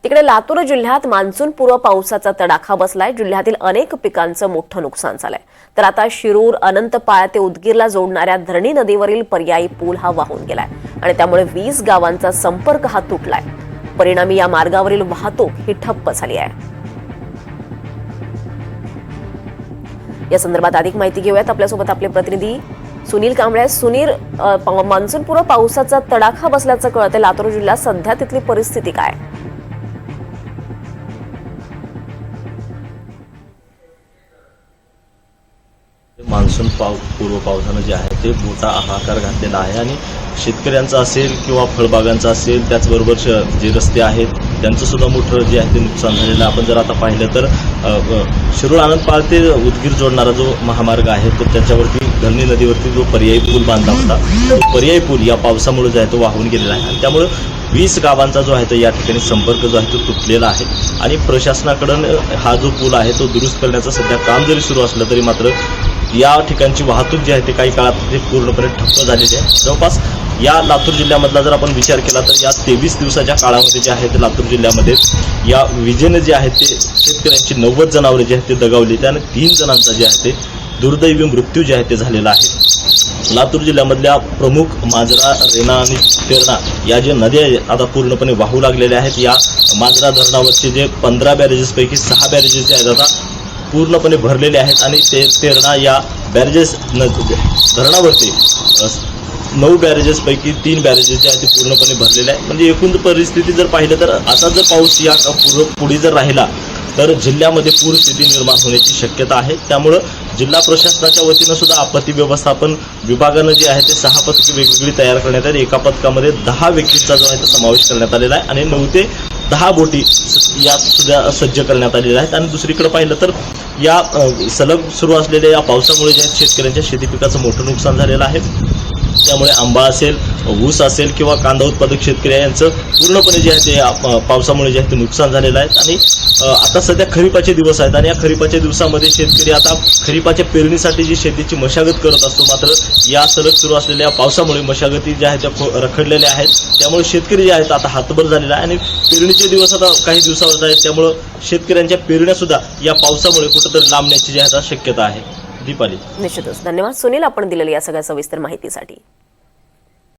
तिकडे लातूर जिल्ह्यात मान्सूनपूर्व पावसाचा तडाखा बसलाय। जिल्ह्यातील अनेक पिकांचं मोठं नुकसान झालंय। तर आता शिरूर, अनंतपाळ ते उदगीरला जोडणाऱ्या धरणी नदीवरील पर्यायी पूल हा वाहून गेलाय आणि त्यामुळे 20 गावांचा संपर्क हा तुटलाय। परिणामी या मार्गावरील वाहतूक ही ठप्प झाली आहे। या संदर्भात अधिक माहिती घेऊयात। आपल्यासोबत आपले प्रतिनिधी सुनील कांबळे। सुनील, मान्सूनपूर्व पावसाचा तडाखा बसल्याचं कळतंय। लातूर जिल्ह्यात सध्या तिथली परिस्थिती काय? मान्सून पूर्व पावसानं जे आहे ते मोठा हाहाकार घातलेला आहे आणि शेतकऱ्यांचा असेल किंवा फळबागांचा असेल, त्याचबरोबर जे रस्ते आहेत त्यांचं सुद्धा मोठं जे आहे ते नुकसान झालेलं आहे। आपण जर आता पाहिलं तर शिरूर अनंतपाळ ते उदगीर जोडणारा जो महामार्ग आहे तो त्याच्यावरती धरणी नदीवरती जो पर्यायी पूल बांधला होता, तो पर्यायी पूल या पावसामुळे जो आहे तो वाहून गेलेला आहे आणि त्यामुळे 20 गावांचा जो आहे तो या ठिकाणी संपर्क जो आहे तो तुटलेला आहे आणि प्रशासनाकडून हा जो पूल आहे तो दुरुस्त करण्याचं सध्या काम जरी सुरू असलं तरी मात्र या ठिकाणची वाहतूक जी आहे ते काही काळात पूर्णपणे ठप्प झालेली आहे। जवळपास या लातूर जिल्ह्यामधला जर आपण विचार केला तर या 23 दिवसाच्या काळामध्ये जे आहे ते लातूर जिल्ह्यामध्ये या विजेने जे आहे ते शेतकऱ्यांची 90 जनावरे जे आहेत ते दगावली त्याने 3 जणांचा जे आहे ते दुर्दैवी मृत्यू जे आहे ते झालेला आहे। लातूर जिल्ह्यामधल्या प्रमुख मांजरा, रेणा आणि तेरणा या ज्या नद्या आता पूर्णपणे वाहू लागलेल्या आहेत। या मांजरा धरणावरचे जे 15 बॅरेजेसपैकी 6 बॅरेजेस जे आहेत आता पूर्णपणे भरलेले आहेत आणि तेरणा या बॅरेजेस धरणावरती 9 बॅरेजेसपैकी 3 बॅरेजेस जे आहेत ते पूर्णपणे भरलेले आहेत। म्हणजे एकूण परिस्थिती जर पाहिलं तर आता जर पाऊस या पुढे जर राहिला तर जिल्ह्यामध्ये पूरस्थिती निर्माण होण्याची शक्यता आहे। त्यामुळं जिल्हा प्रशासनाच्या वतीनं सुद्धा आपत्ती व्यवस्थापन विभागानं जे आहे ते 6 पथके वेगवेगळी तयार करण्यात आली। एका पथकामध्ये 10 व्यक्तींचा जो आहे तो समावेश करण्यात आलेला आहे आणि 9 ते 10 बोटी यात सुद्धा सज्ज करण्यात आलेल्या आहेत। आणि दुसरीकडे पाहिलं तर या सलग सुरू असलेल्या या पावसामुळे जे शेतकऱ्यांच्या शेती पिकाचं मोठं नुकसान झालेलं आहे। त्यामुळे आंबा असेल, ऊस असेल किंवा कांदा उत्पादक शेतकरी यांचं पूर्णपणे जे आहे ते पावसामुळे जे आहे ते नुकसान झालेलं आहे। आणि आता सध्या खरीपाचे दिवस आहेत आणि या खरीपाच्या दिवसामध्ये शेतकरी आता खरीपाच्या पेरणीसाठी जी शेतीची मशागत करत असतो, मात्र या सलग सुरू असलेल्या पावसामुळे मशागती ज्या आहेत त्या रखडलेल्या आहेत। त्यामुळे शेतकरी जे आहेत आता हातभर झालेला आहे आणि पेरणीचे दिवस आता काही दिवसावर आहेत। त्यामुळे शेतकऱ्यांच्या पेरण्या सुद्धा या पावसामुळे कुठेतरी लांबण्याची जी आहे शक्यता आहे। दीपाली, निश्चितच धन्यवाद सुनील, आपण दिलेल्या या सगळ्या सविस्तर माहितीसाठी।